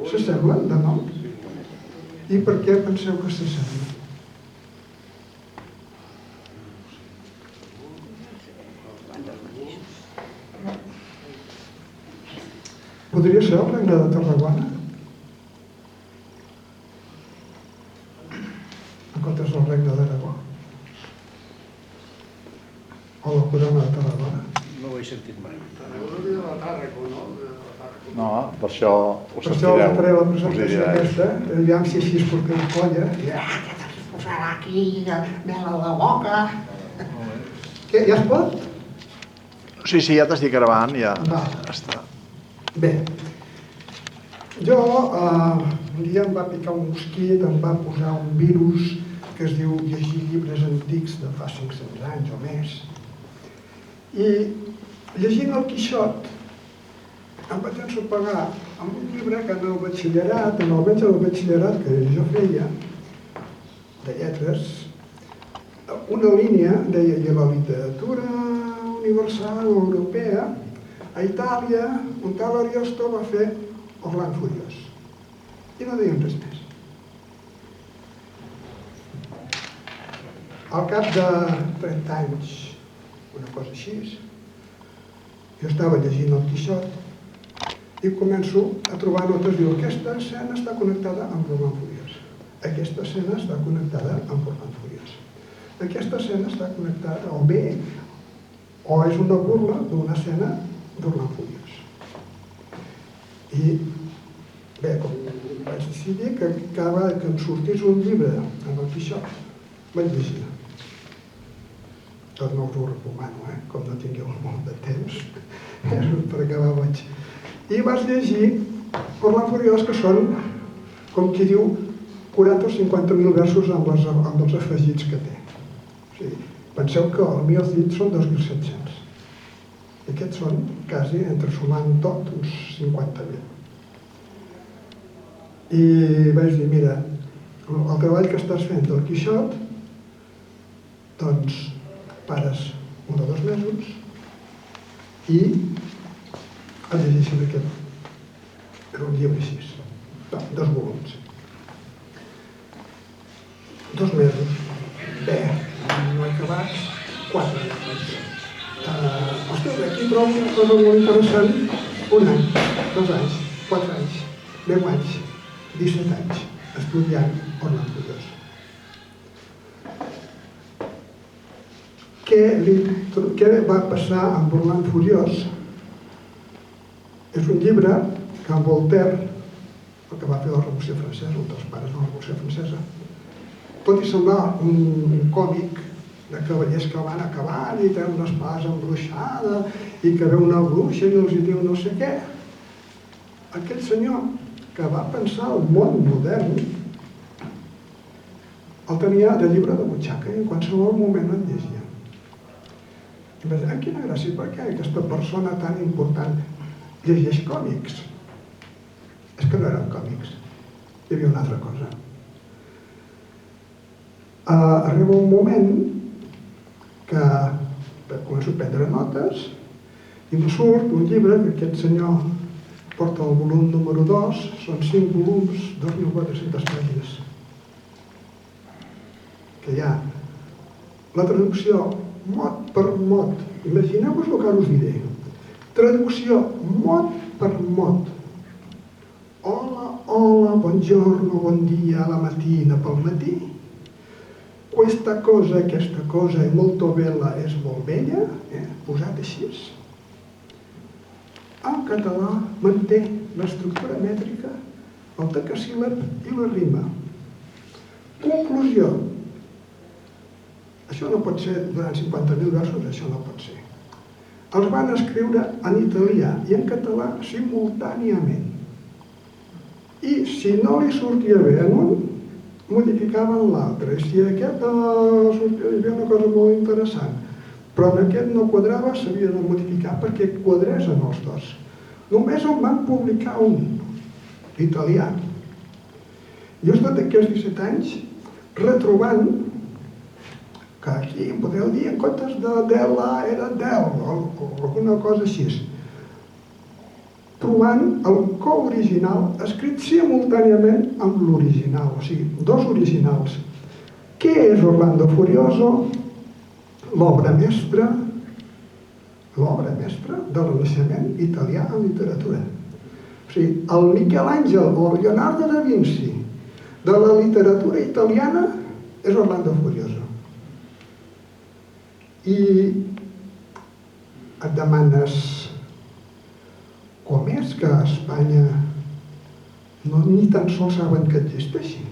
S'assemblen de nom? I per què penseu que s'assemblen? Podria ser el Regne de Tarragona? En comptes del Regne d'Aragó? O la Corona de Tarragona? No ho he sentit mai. No, per això ho Per això us faré la sentireu. presentació aquesta, aviam si així es porteu colla. Que te'ls posarà aquí, mel a la boca. Què, ja es pot? Sí, ja t'estic gravant, ja Val. està. Bé, jo un dia em va picar un mosquit, em va posar un virus que es diu llegir llibres antics de fa 500 anys o més. I llegint el Quixot em vaig ensopegar amb un llibre que en el batxillerat, almenys en el batxillerat que jo feia, de lletres, una línia deia que la literatura universal o europea a Itàlia, un tal Ariosto va fer Orland Furiós. I no deien res més. Al cap de 30 anys, una cosa així, jo estava llegint el Quixot i començo a trobar notes, diu, aquesta escena està connectada amb Orland Furiós. Aquesta escena està connectada amb Orland Furiós. Aquesta escena està connectada, o bé, o és una burla d'una escena d'Orland Furiós. I bé, com vaig decidir que cada vegada que em sortís un llibre amb el Quixot, vaig llegir. Tot no us ho recomano, com no tingueu molt de temps, per acabar vaig. I vaig llegir Orland Furiós, que són, com qui diu, 40 o 50.000 versos amb els afegits que té. O sigui, penseu que el Mio Cid són 2.700. I aquests són, quasi, entre sumant tot, uns 50.000. I vaig dir, mira, el treball que estàs fent del Quixot, doncs pares 1 o 2 mesos i el llegeixen aquest. Era un llibre així, 2 volums. 2 mesos. Bé, no he acabat, 4 mesos. Ostres, aquí trobo una cosa molt interessant. 1 any, 2 anys, 4 anys, 10 anys, 17 anys, estudiant Orland Furiós. Què va passar amb Orland Furiós? És un llibre que en Voltaire, el que va fer la Revolució Francesa, un dels pares de la Revolució Francesa, tot i semblar un còmic de cavallers que van acabant i tenen una espasa embruixada i que ve una bruixa i els diu no sé què. Aquell senyor que va pensar el món modern el tenia de llibre de butxaca i en qualsevol moment el llegia. I vaig dir, quina gràcia, per què aquesta persona tan important llegeix còmics? És que no eren còmics, hi havia una altra cosa. Arriba un moment que començo a prendre notes i em surt un llibre que aquest senyor porta el volum número 2, són 5 volums, 2.400 pàgines. Que hi ha la traducció mot per mot. Imagineu-vos el que ara us diré. Traducció mot per mot. Hola, hola, buongiorno, bon dia, la mattina pel matí. Questa cosa è molto bella, és molt bella, posat així. En català manté l'estructura mètrica, el decasíl·lab i la rima. Conclusió. Això no pot ser durant 50.000 versos, això no pot ser. Els van escriure en italià i en català simultàniament. I si no li sortia bé en un, modificaven l'altre. Si aquest sortia bé una cosa molt interessant, però en aquest no quadrava, s'havia de modificar perquè quadrés en els dos. Només en van publicar un, l'italià. Jo he estat aquests 17 anys retrobant que aquí em podeu dir en comptes de Della era Del o alguna cosa així. trobant el cooriginal escrit simultàniament amb l'original, o sigui, dos originals. Què és Orlando Furioso? L'obra mestra del Renaixement italià en literatura. O sigui, el Miquel Àngel o el Leonardo da Vinci de la literatura italiana és Orlando Furioso. I et demanes com és que a Espanya ni tan sols saben que existeixi,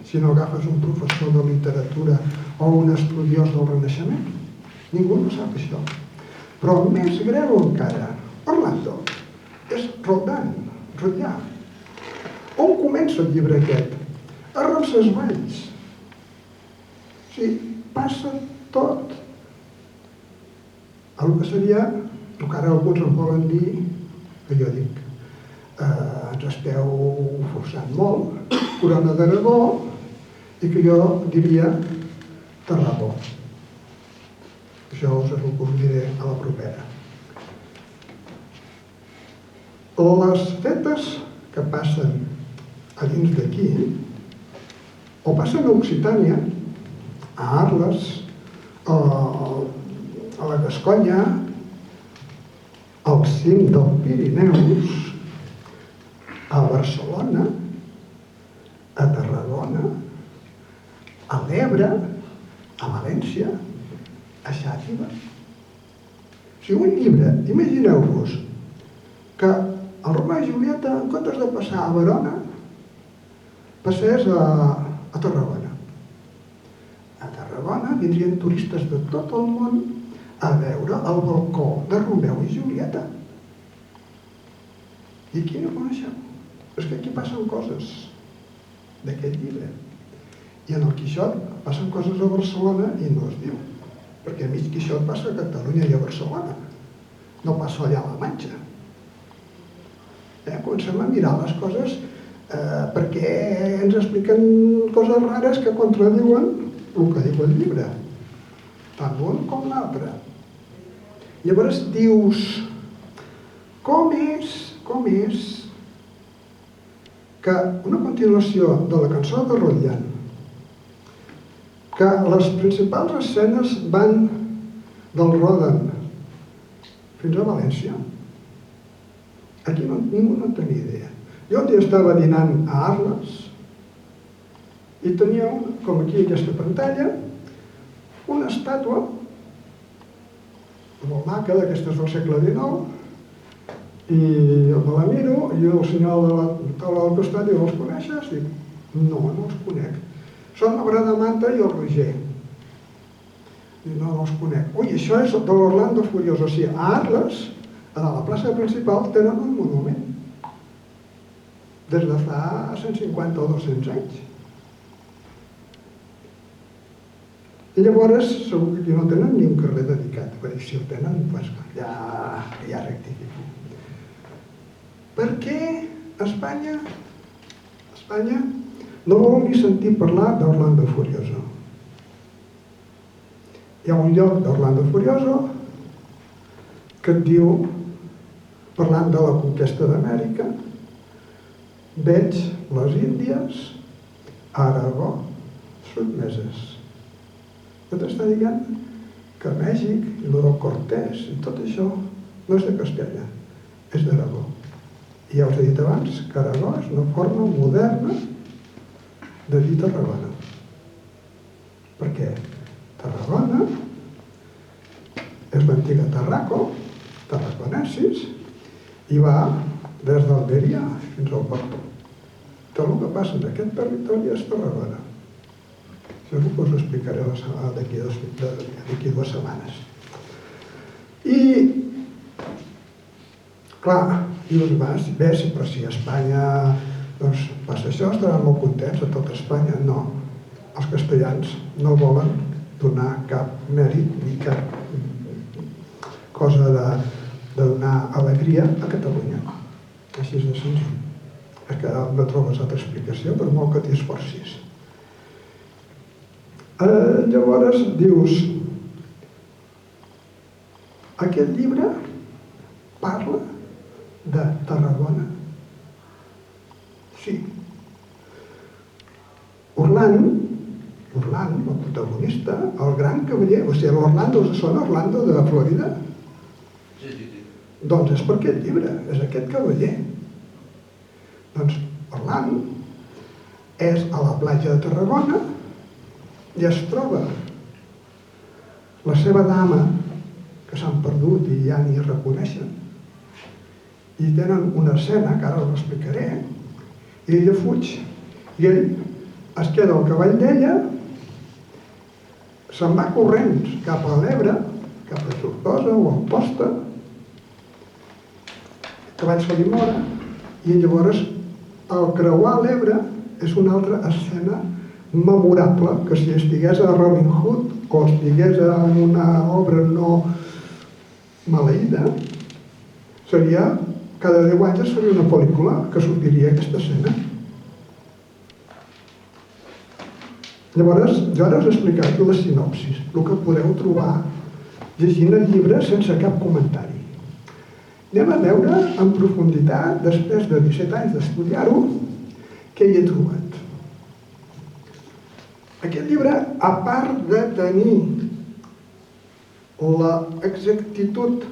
si no agafes un professor de literatura o un estudiós del Renaixement. Ningú no sap això. Però més greu encara, Orlando és Rodin. On comença el llibre aquest? A Roncesvalls. O sigui, passa tot. El que seria, el que ara alguns em volen dir, que jo dic, ens esteu forçant molt, Corona d'Aragó, i que jo diria Tarragó. Això us ho diré a la propera. Les fetes que passen a dins d'aquí, o passen a Occitània, a Arles, a la Gasconya, al cim del Pirineus, a Barcelona, a Tarragona, a l'Ebre, a València, a Xàtiva. O sigui, un llibre, imagineu-vos que el Romeu i Julieta, en comptes de passar a Verona, passés a Tarragona. A Tarragona vindrien turistes de tot el món a veure el balcó de Romeu i Julieta. I aquí no coneixeu. És que aquí passen coses d'aquest llibre. I en el Quixot passen coses a Barcelona i no es diu. Perquè a mig Quixot passa a Catalunya i a Barcelona. No passa allà a la Manxa. Comencem a mirar les coses perquè ens expliquen coses rares que contradiuen el que diu el llibre. Tant l'un com l'altre. Llavors dius, com és que una continuació de la cançó de Rotllán, que les principals escenes van del Roden fins a València, aquí ningú no tenia idea. Jo un dia estava dinant a Arles i tenia, com aquí aquesta pantalla, una estàtua molt maca, d'aquestes del segle XIX, i jo me la miro i el senyor de la taula del costat diu, els coneixes? Dic, no els conec. Són la Bradamanta i el Roger. Dic, no els conec. Ui, això és de l'Orlando Furioso. O sigui, a Arles, a la plaça principal, tenen un monument. Des de fa 150 o 200 anys. I llavors, segur que aquí no tenen ni un carrer dedicat. Perquè si el tenen, doncs ja rectifico. Per què Espanya no vol ni sentir parlar d'Orlando Furioso? Hi ha un lloc d'Orlando Furioso que et diu, parlant de la conquesta d'Amèrica, veig les Índies, Aragó, sotmeses. I t'està dient que Mèxic i el del Cortés i tot això no és de Castella, és d'Aragó. I ja us he dit abans que Aragó és una forma moderna de dir Tarragona. Per què? Tarragona és l'antiga Tarraco, Tarraconensis, i va des d'Almeria fins al Porto. Tot el que passa en aquest territori és Tarragona. Això és el que us explicaré d'aquí 2 setmanes. I, clar, dius, bé, però si a Espanya passa això, estaran molt contents a tot Espanya. No, els castellans no volen donar cap mèrit ni cap cosa de donar alegria a Catalunya. Així és de senzill. És que no trobes altra explicació, per molt que t'hi esforcis. Llavors dius, aquest llibre parla de Tarragona. Sí. Orland, el protagonista, el gran cavaller, o sigui, l'Orlando, us sona Orlando de Florida? Sí. Doncs és per aquest llibre, és aquest cavaller. Doncs Orland és a la platja de Tarragona i es troba la seva dama, que s'han perdut i ja ni reconeixen, i tenen una escena, que ara us l'explicaré, i ella fuig, i ell es queda al cavall d'ella, se'n va corrents cap a l'Ebre, cap a Tortosa o Amposta, el cavall se li mora, i llavors al creuar l'Ebre és una altra escena memorable que si estigués a Robin Hood o estigués en una obra no maleïda, seria, cada 10 anys seria una pel·lícula que sortiria aquesta escena. Llavors, jo ara us he explicat la sinopsis, el que podeu trobar llegint el llibre sense cap comentari. Anem a veure en profunditat, després de 17 anys d'estudiar-ho, què hi he trobat. Aquest llibre, a part de tenir l'exactitud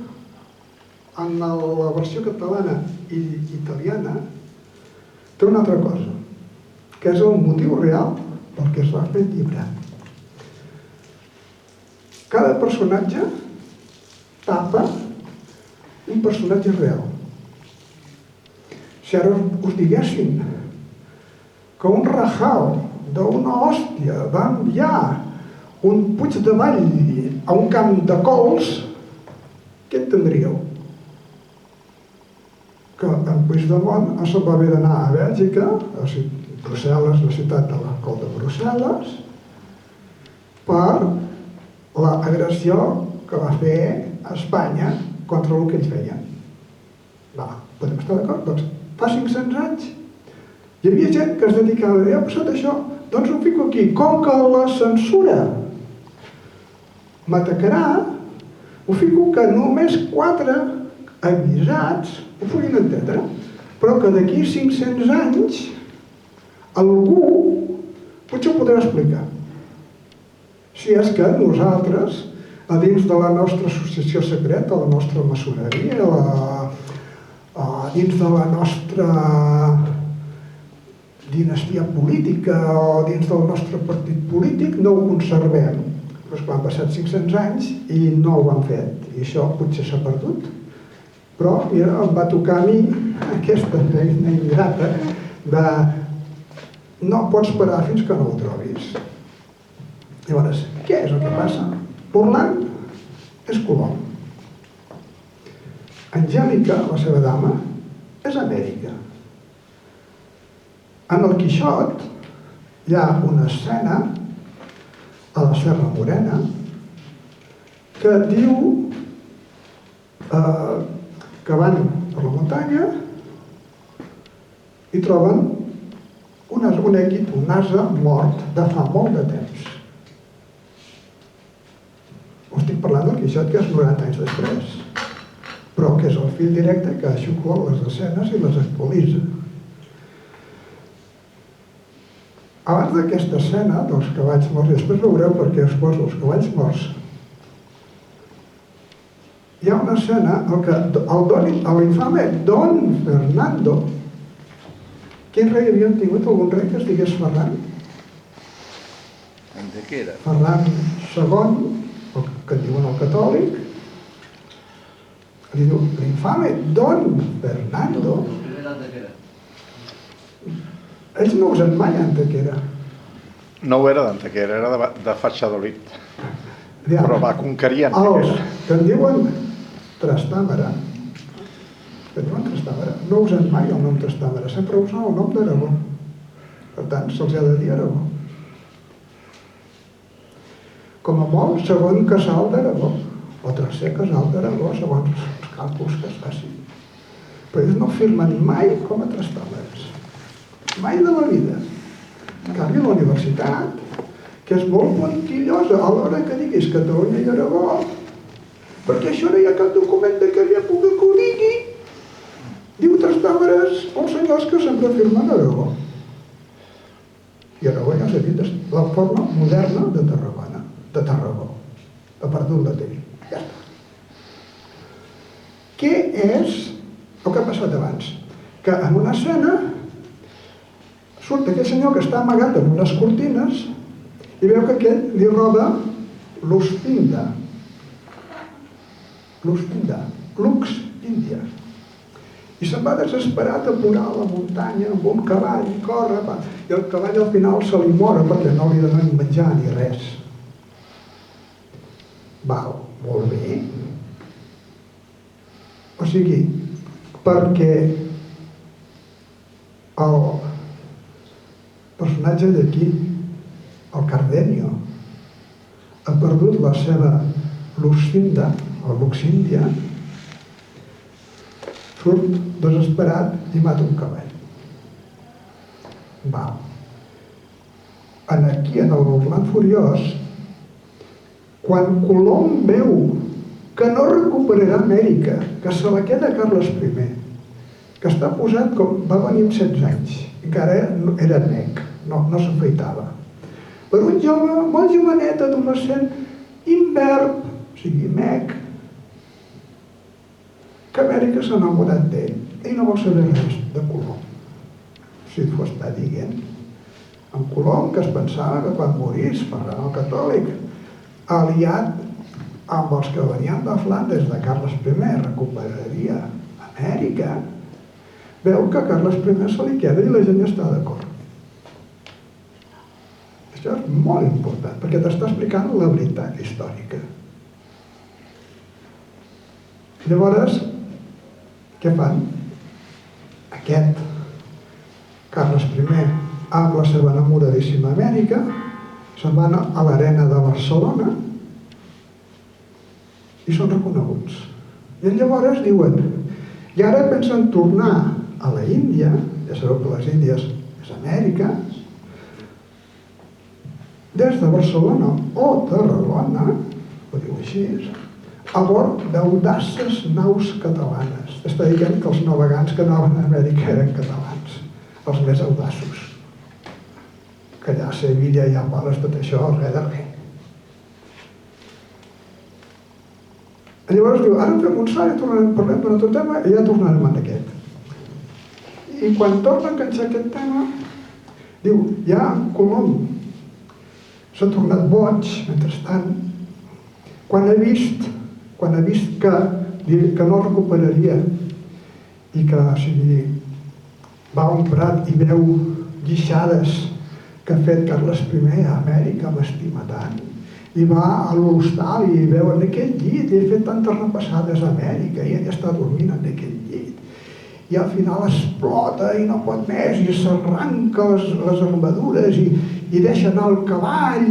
en la versió catalana i italiana, té una altra cosa, que és el motiu real pel que es va fer el llibre. Cada personatge tapa un personatge real. Si ara us diguessin que un rajal d'una hòstia va enviar un Puigdevall a un camp de cols, què entendríeu? Que en Puigdemont se'n va haver d'anar a Bèlgica, a Brussel·les, la ciutat de l'alcalde de Brussel·les, per l'agressió que va fer a Espanya contra el que ells feien. Va, podem estar d'acord? Doncs fa 500 anys hi havia gent que es dedicava a dir, ha passat això, doncs ho fico aquí. Com que la censura m'atacarà, ho fico que només 4 avisats ho puguin entendre, però que d'aquí 500 anys algú potser ho podrà explicar. Si és que nosaltres, a dins de la nostra associació secreta, la nostra maçoneria, a dins de la nostra dinastia política o dins del nostre partit polític, no ho conservem. Però és clar, han passat 500 anys i no ho han fet. I això potser s'ha perdut. Però mira, em va tocar a mi aquesta feina ingrata de no pots parar fins que no ho trobis. Llavors, què és el que passa? Orland és Colom. Angèlica, la seva dama, és Amèrica. En el Quixot hi ha una escena a la Serra Morena que diu que van per la muntanya i troben un èquid, un ase mort de fa molt de temps. Us estic parlant del Quixot, que és 90 anys després, però que és el fill directe que xucla les escenes i les actualitza. Abans d'aquesta escena dels cavalls morts, i després veureu per què us poso els cavalls morts, hi ha una escena en què l'infame Don Fernando, quin rei havien tingut? Algun rei que es digués Ferran? Antequera. Ferran II, que en diuen el catòlic, li diu, l'infame Don Fernando. El primer d'Antequera. Ells no usen mai Antequera. No ho era d'Antequera, era de Fatxadolit. Però va conquerir Els Antequera. que en diuen Trastàmara, no usen mai el nom Trastàmara, sempre usen el nom d'Aragó. Per tant, se'ls ha de dir Aragó. Com a molt, segon casal d'Aragó, o tercer casal d'Aragó, segons els càlculs que es facin. Però ells no firmen mai com a Trastàmares. Mai de la vida. En canvi, la universitat, que és molt puntillosa a l'hora que diguis Catalunya i Aragó, perquè això no hi ha cap document d'aquella època que ho digui. aleshores, uns senyors que sempre afirmen Aragó. I Aragó ja s'ha dit la forma moderna de Tarragona, de Tarragó. Ha perdut la T. Ja està. Què és el que ha passat abans? Que en una escena surt aquell senyor que està amagat en unes cortines i veu que aquell li roba l'Ustinda. Lux Índia. I se'n va desesperat a pujar a la muntanya amb un cavall i corre, i el cavall al final se li mora perquè no li donen menjar ni res. Val, molt bé. O sigui, perquè el personatge d'aquí, el Cardenio, ha perdut la seva Lucinda, o Luxíndia, surt desesperat i mata un cavall. Val. Aquí, en el Orland Furiós, quan Colom veu que no recuperarà Amèrica, que se la queda Carles I, que està posat com... va venir amb 16 anys, encara era nec, no s'afeitava. Per un jove, molt jovenet, adolescent, imberb, o sigui, mec, que Amèrica s'ha enamorat d'ell i no vol saber res de Colom. Si t'ho està dient. En Colom, que es pensava que quan morís Ferran el Catòlic, aliat amb els que venien de Flandes de Carles I, recuperaria Amèrica, veu que Carles I se li queda i la gent està d'acord. Això és molt important, perquè t'està explicant la veritat històrica. Llavors, què fan? Aquest Carles I, amb la seva enamoradíssima Amèrica, se'n van a l'arena de Barcelona i són reconeguts. I llavors diuen, i ara pensen tornar a la Índia, ja sabeu que les Índies és Amèrica, des de Barcelona o Tarragona, ho diu així, a bord d'audaces naus catalanes. Està dient que els navegants que anaven a Amèrica eren catalans, els més audaços. Que allà a Sevilla hi ha pales, tot això, res de res. Llavors diu, ara fem un salt i parlem d'un altre tema i ja tornarem en aquest. I quan torna a enganxar aquest tema, diu, ja Colom s'ha tornat boig, mentrestant, quan ha vist que no recuperaria i que, o sigui, va a un prat i veu guixades que ha fet Carles I a Amèrica, m'estima tant, i va a l'hostal i veu en aquell llit, i he fet tantes repassades a Amèrica i ella està dormint en aquell llit, i al final explota i no pot més i s'arranca les armadures i deixa anar el cavall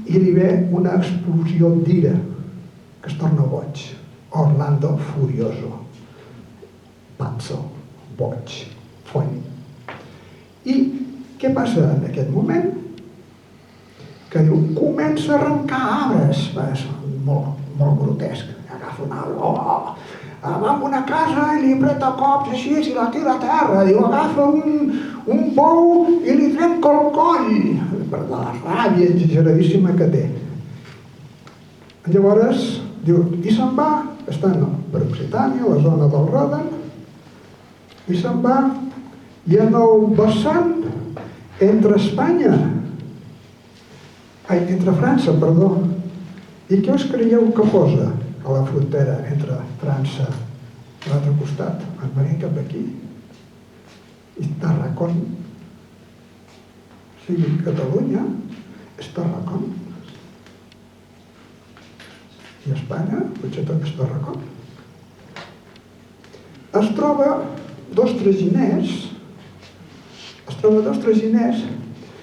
i li ve una explosió d'ira que es torna boig. Orlando Furioso, pazzo, boig, foll. I què passa en aquest moment? Que diu, comença a arrencar arbres, és molt grotesc, agafa un arbre, va a una casa i li apreta cops així i la tira a terra, diu, agafa un bou i li trenca el coll, per la ràbia exageradíssima que té. Llavors, diu, i se'n va, estan per Occitània, a la zona del Rodan, i se'n va, i en el vessant entre França, perdó, i què us creieu que posa a la frontera entre França i l'altre costat? En venint cap aquí, i Tarracón. O sigui, Catalunya és Tarracón. I Espanya, potser també és Tarracón. Es troba dos traginers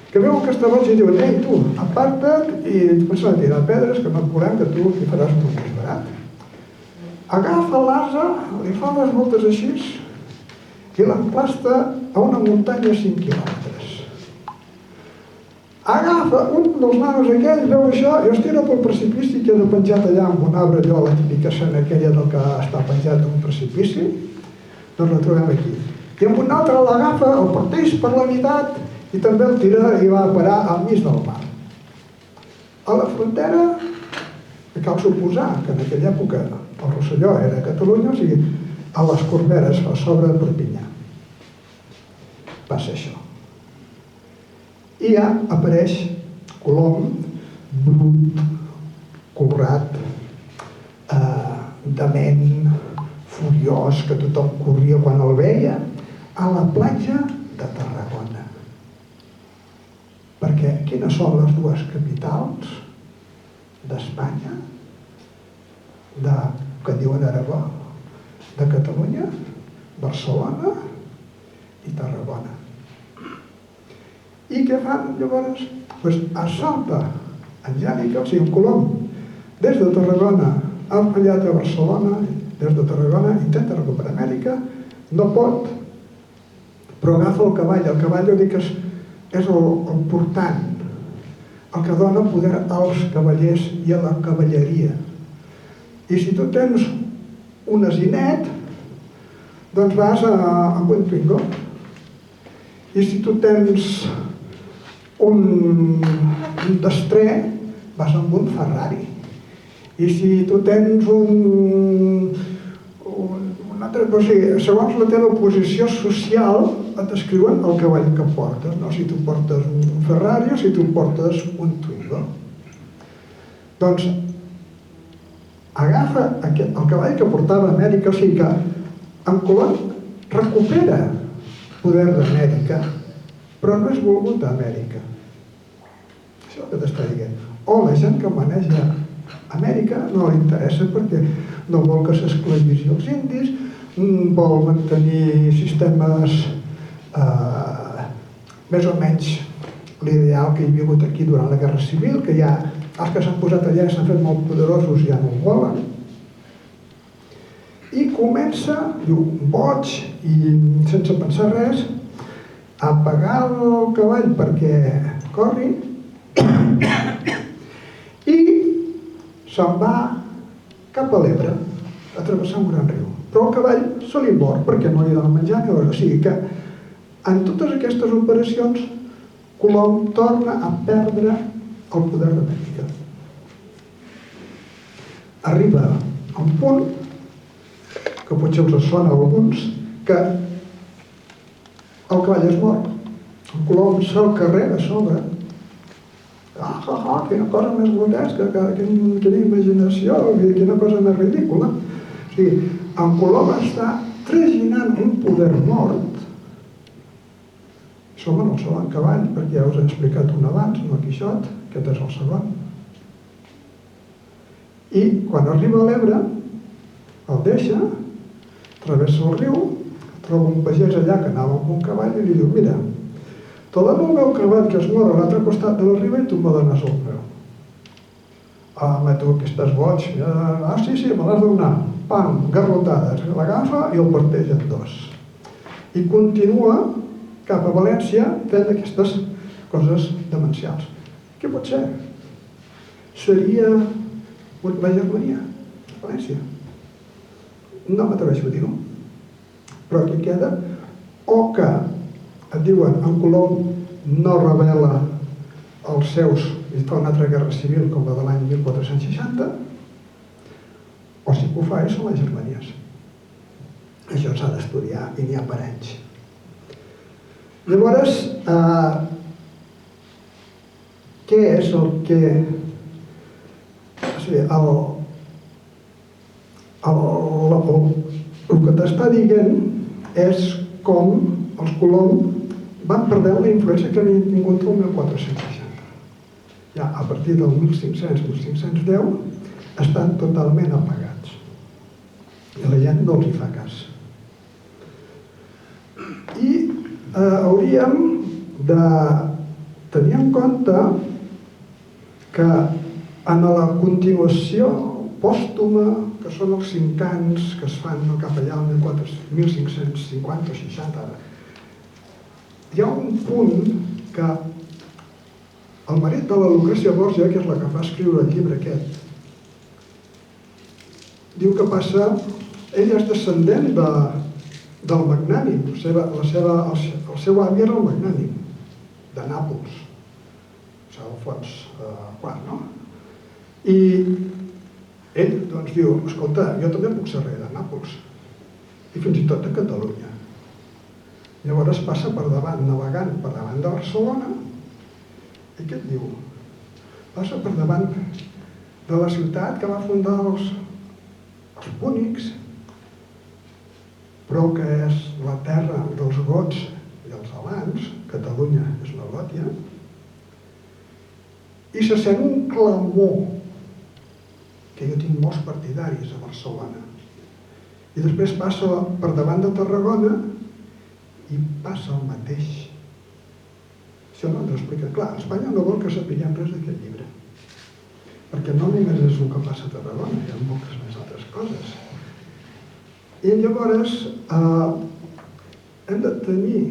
que veuen que està boig i diuen, ei, tu, aparta't i et comencen a tirar pedres que no et volem, que tu hi faràs molt més barat. Agafa l'ase, li fa les voltes així i l'emplasta a una muntanya a 5 quilòmetres. Agafa un dels nanos aquells, veu això i es tira pel precipici, queda penjat allà amb un arbre, allò, la típica escena aquella del que està penjat en un precipici, doncs la trobem aquí. I amb un altre l'agafa, el parteix per la meitat i també el tira i va a parar al mig del mar. A la frontera, cal suposar que en aquella època el Rosselló era a Catalunya, o sigui, a les Corberes, a sobre de Perpinyà. Va ser això. I ja apareix Colom, brut, colorat, dement, furiós, que tothom corria quan el veia, a la platja de Tarragona. Perquè quines són les dues capitals d'Espanya, que diuen Aragó, de Catalunya, Barcelona i Tarragona. I què fan llavors? Doncs assalta en Jànica, o sigui, en Colom, des de Tarragona ha fallat a Barcelona, des de Tarragona intenta recuperar Amèrica, no pot, però agafa el cavall jo dic que és el portant, el que dona poder als cavallers i a la cavalleria. I si tu tens un asinet, doncs vas amb un Twingo. I si tu tens un destrer, vas amb un Ferrari. I si tu tens un altre... O sigui, segons la teva posició social, et descriuen el cavall que portes, no? Si tu portes un Ferrari o si tu portes un Twingo. Doncs agafa el cavall que portava a Amèrica, o sigui que en Colom recupera poder d'Amèrica, però no és volgut a Amèrica. Això és el que t'està dient. O la gent que maneja Amèrica no li interessa perquè no vol que s'esclavitzi els indis, vol mantenir sistemes més o menys l'ideal que hi ha hagut aquí durant la Guerra Civil, que ja els que s'han posat allà i s'han fet molt poderosos ja no ho volen. I comença, diu, boig, i sense pensar res, a pagar el cavall perquè corri i se'n va cap a l'Ebre, a travessar un gran riu. Però el cavall se li mor perquè no li dona menjar ni res. O sigui que en totes aquestes operacions Colom torna a perdre el poder d'Amèrica. Arriba a un punt, que potser us sona a alguns, que el cavall es mor, el Colom se'l carrega a sobre. Quina cosa més grotesca, quina imaginació, quina cosa més ridícula. O sigui, en Colom està traginant un poder mort. Som en el segon cavall, perquè ja us he explicat un abans, no Quixot, aquest és el segon. I quan arriba a l'Ebre, el deixa, travessa el riu, troba un pagès allà que anava amb un cavall i li diu, mira, te dono el meu cavall que es mor a l'altre costat de la riba i tu me dones el meu. Home, tu que estàs boig. Sí, me l'has de donar. Pam, garrotades. L'agafa i el parteix en dos. I continua cap a València fent aquestes coses demencials. Què pot ser? Seria la Germania, València. No m'atreveixo a dir-ho. Però aquí queda. O que et diuen en Colom no revela els seus i fa una altra guerra civil com la de l'any 1460, o si que ho fa són les Germanies. Això s'ha d'estudiar i n'hi ha per anys. Llavors, què és el que... O sigui, el que t'està dient és com els Colom van perdent la influència que havien tingut el 1460. Ja a partir del 1500-1510 estan totalment apagats. I la gent no els hi fa cas. I hauríem de tenir en compte que en la continuació pòstuma, que són els 5 anys que es fan cap allà al 1550 o 60, hi ha un punt que el marit de la Lucrècia Borgia, que és la que fa escriure el llibre aquest, diu que passa... Ella és descendent del magnànim. El seu avi era el magnànim, de Nàpols, Alfons IV, no? I ell doncs diu, escolta, jo també puc ser rei de Nàpols, i fins i tot de Catalunya. Llavors passa per davant, navegant per davant de Barcelona, i què et diu? Passa per davant de la ciutat que va fundar els púnics, però que és la terra dels gots i els alans, Catalunya és la Gòtia, i se sent un clamor, que jo tinc molts partidaris a Barcelona, i després passa per davant de Tarragona i passa el mateix. Això no ens explica. Clar, Espanya no vol que sapiguem res d'aquest llibre, perquè no només és el que passa a Tarragona, hi ha moltes més altres coses. I llavors hem de tenir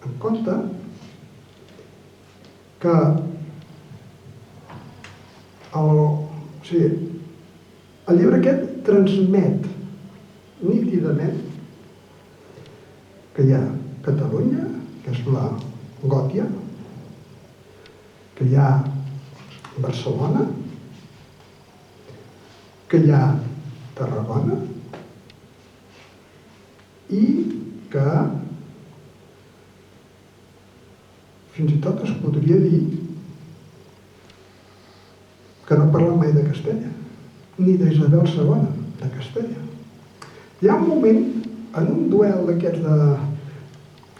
en compte que el llibre aquest transmet nítidament que hi ha Catalunya, que és la Gòtia, que hi ha Barcelona, que hi ha Tarragona i que fins i tot es podria dir que no parla mai de Castella, ni d'Isabel II de Castella. Hi ha un moment, en un duel d'aquests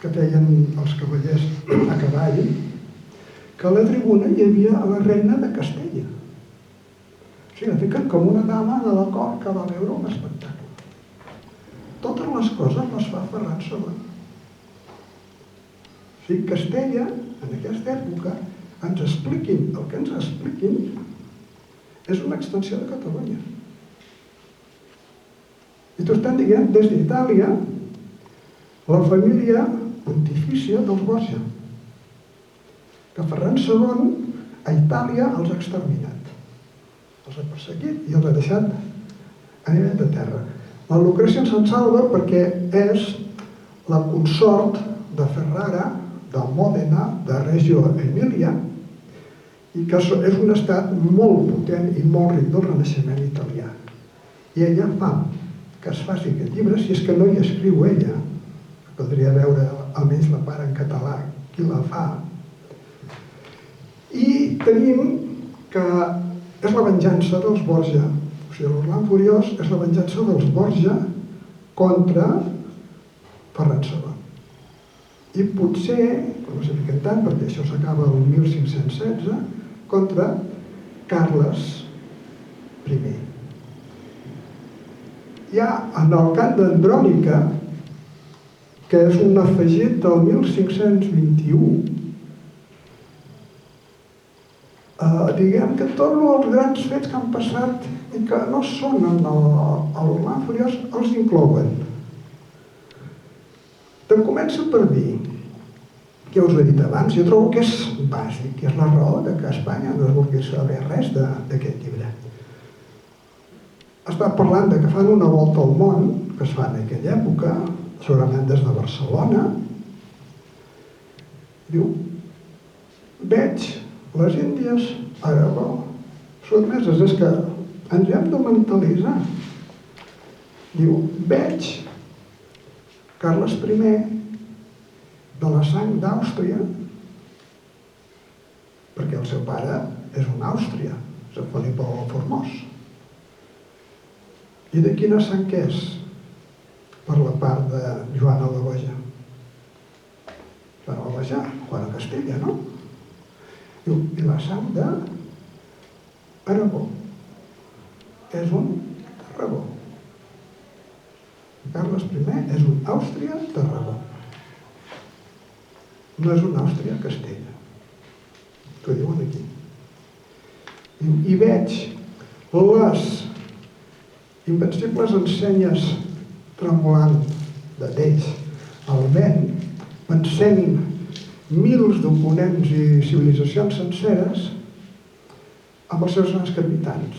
que feien els cavallers a cavall, que a la tribuna hi havia la reina de Castella. O sigui, la fiquen com una dama de la cort que va veure un espectacle. Totes les coses les fa Ferran II. O sigui, Castella, en aquesta època, ens expliquin el que ens expliquin, és una extensió de Catalunya. I t'ho estan dient des d'Itàlia, la família pontifícia dels Borja, que Ferran II a Itàlia els ha exterminat. Els ha perseguit i els ha deixat a nivell de terra. La Lucrècia se'n salva perquè és la consort de Ferrara, de Mòdena, de Reggio Emilia, i que és un estat molt potent i molt ric del Renaixement italià. I ella fa que es faci aquest llibre, si és que no hi escriu ella, caldria veure almenys la part en català, qui la fa. I tenim que és la venjança dels Borja, o sigui, l'Orland Furiós és la venjança dels Borja contra Ferran II. I potser, no s'apliquen tant, perquè això s'acaba el 1516, contra Carles I. Hi ha en el cant d'Andrònica, que és un afegit del 1521, diguem que tots els grans fets que han passat i que no són en l'Orland Furiós els inclouen. Te'n comença per dir, ja us ho he dit abans, jo trobo que és bàsic, que és la raó que Espanya no es vulgui saber res d'aquest llibre. Està parlant que fan una volta al món, que es fa en aquella època, segurament des de Barcelona. Diu, veig les Índies, Aragó, sotmeses, és que ens hem de mentalitzar. Diu, veig Carles I de la sang d'Àustria, perquè el seu pare és un Àustria, és el Felip el Formós. I de quina sang és? Per la part de Joana la Boja. Joana la Boja, Juana Castella, no? Diu, i la sang d'Aragó. És un Tarragó. Carles I és un Àustria-Tarragó. No és una Àustria-Castella. T'ho diuen aquí. I veig les invencibles ensenyes tremolant de Deix al vent, vencent mils d'oponents i civilitzacions senceres amb els seus grans capitans.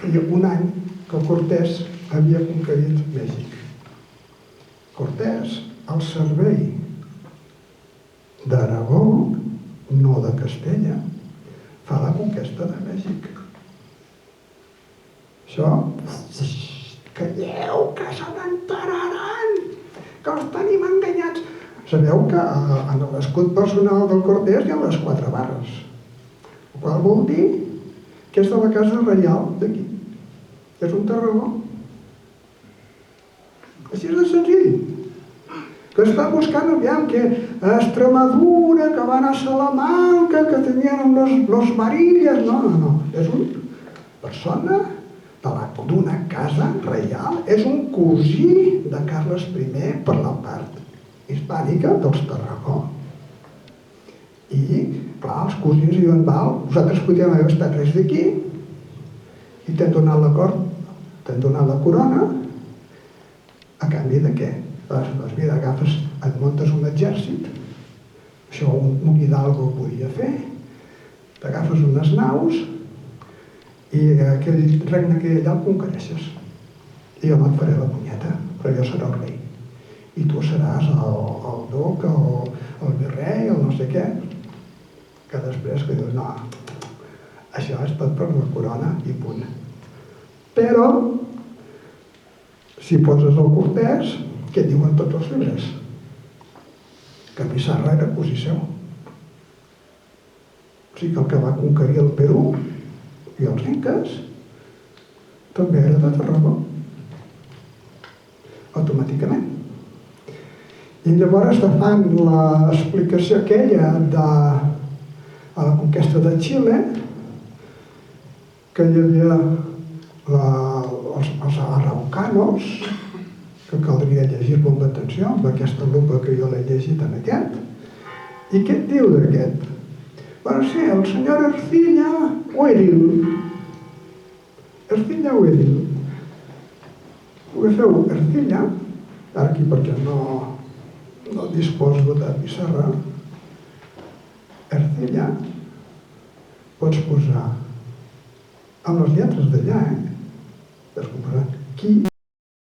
Feia un any que Cortés havia conquerit Mèxic. Cortés, al servei d'Aragó, no de Castella, fa la conquesta de Mèxic. Això, calleu, que se n'enteraran, que els tenim enganyats. Sabeu que en l'escut personal del Cortés hi ha les 4 barres, el qual vol dir que és de la casa reial d'aquí, que és un Tarragó. Així és de senzill. Que està buscant, aviam, que a Extremadura, que van a Salamanca, que tenien los Marillas. No. És una persona d'una casa reial. És un cosí de Carles I per la part hispànica dels Tarragó. I, clar, els cosins diuen, val, vosaltres podríem haver estat res d'aquí i t'hem donat l'acord, t'hem donat la corona, a canvi de què? Doncs mira, agafes, et muntes un exèrcit, això un hidalgo ho podia fer, t'agafes unes naus i aquell regne que hi ha allà el conquereixes. I jo no et faré la punyeta, però jo seré el rei. I tu seràs el duc, el virrei, el no sé què, que després que dius, no, això és tot per la corona i punt. Però, si poses el Cortés, què diuen tots els llibres? Que Pissarra era cosí seu. O sigui que el que va conquerir el Perú i els inques també era de Tarragó. Automàticament. I llavors fan l'explicació aquella de la conquesta de Xile, que hi havia els araucanos, que caldria llegir-lo amb atenció, amb aquesta lupa que jo l'he llegit en aquest. I què et diu d'aquest? Bueno, sí, el senyor Ercilla Huéril. Ercilla Huéril. Agafeu Ercilla, ara aquí perquè no disposo de pissarra. Ercilla, pots posar amb les lletres d'allà, qui